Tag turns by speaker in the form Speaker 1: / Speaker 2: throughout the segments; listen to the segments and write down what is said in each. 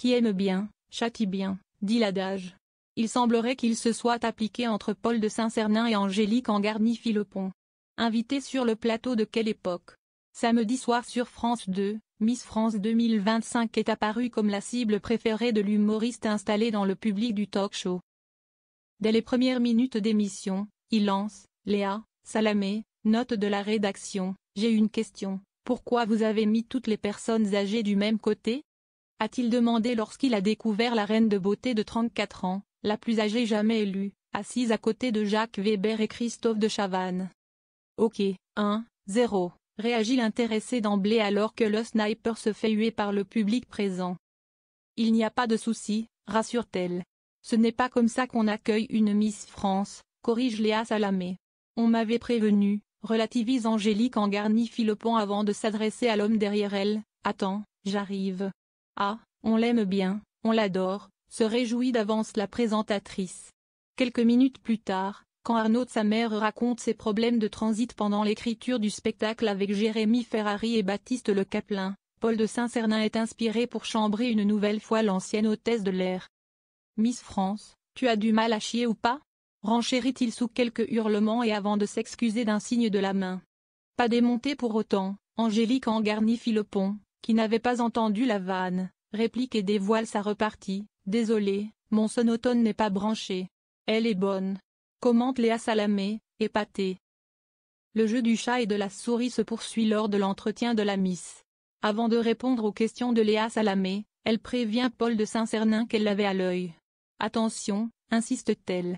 Speaker 1: Qui aime bien, châtie bien, dit l'adage. Il semblerait qu'il se soit appliqué entre Paul de Saint-Cernin et Angélique Angarny-Philopon. Invitée sur le plateau de quelle époque? Samedi soir sur France 2, Miss France 2025 est apparue comme la cible préférée de l'humoriste installé dans le public du talk-show. Dès les premières minutes d'émission, il lance « Léa Salamé, note de la rédaction, j'ai une question, pourquoi vous avez mis toutes les personnes âgées du même côté ?» a-t-il demandé lorsqu'il a découvert la reine de beauté de 34 ans, la plus âgée jamais élue, assise à côté de Jacques Weber et Christophe de Chavannes. Ok, 1-0, réagit l'intéressé d'emblée alors que le sniper se fait huer par le public présent. Il n'y a pas de souci, rassure-t-elle. Ce n'est pas comme ça qu'on accueille une Miss France, corrige Léa Salamé. On m'avait prévenu, relativise Angélique Angarny-Philopon avant de s'adresser à l'homme derrière elle. Attends, j'arrive. Ah, on l'aime bien, on l'adore, se réjouit d'avance la présentatrice. Quelques minutes plus tard, quand Arnaud de sa mère raconte ses problèmes de transit pendant l'écriture du spectacle avec Jérémy Ferrari et Baptiste Le Caplin, Paul de Saint-Cernin est inspiré pour chambrer une nouvelle fois l'ancienne hôtesse de l'air. Miss France, tu as du mal à chier ou pas? Renchérit-il sous quelques hurlements et avant de s'excuser d'un signe de la main. Pas démontée pour autant, Angélique Angarny-Philopon, qui n'avait pas entendu la vanne, réplique et dévoile sa repartie. Désolé, mon sonotone n'est pas branché. Elle est bonne. Commente Léa Salamé, épatée. Le jeu du chat et de la souris se poursuit lors de l'entretien de la Miss. Avant de répondre aux questions de Léa Salamé, elle prévient Paul de Saint-Cernin qu'elle l'avait à l'œil. Attention, insiste-t-elle.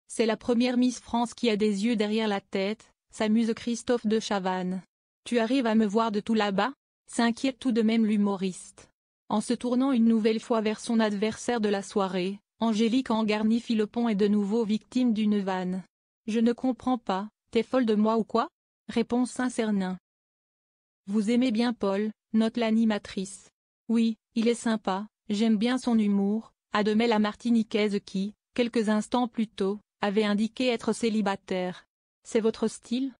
Speaker 1: C'est la première Miss France qui a des yeux derrière la tête, s'amuse Christophe de Chavannes. Tu arrives à me voir de tout là-bas? S'inquiète tout de même l'humoriste. En se tournant une nouvelle fois vers son adversaire de la soirée, Angélique Angarny-Philopon est de nouveau victime d'une vanne. Je ne comprends pas, t'es folle de moi ou quoi? Répond Saint-Cernin. Vous aimez bien Paul, note l'animatrice. Oui, il est sympa, j'aime bien son humour, admet la Martiniquaise qui, quelques instants plus tôt, avait indiqué être célibataire. C'est votre style?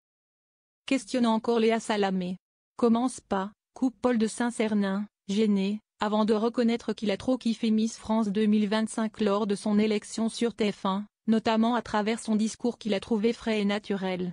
Speaker 1: Questionne encore Léa Salamé. Commence pas, coupe Paul de Saint-Cernin, gêné, avant de reconnaître qu'il a trop kiffé Miss France 2025 lors de son élection sur TF1, notamment à travers son discours qu'il a trouvé frais et naturel.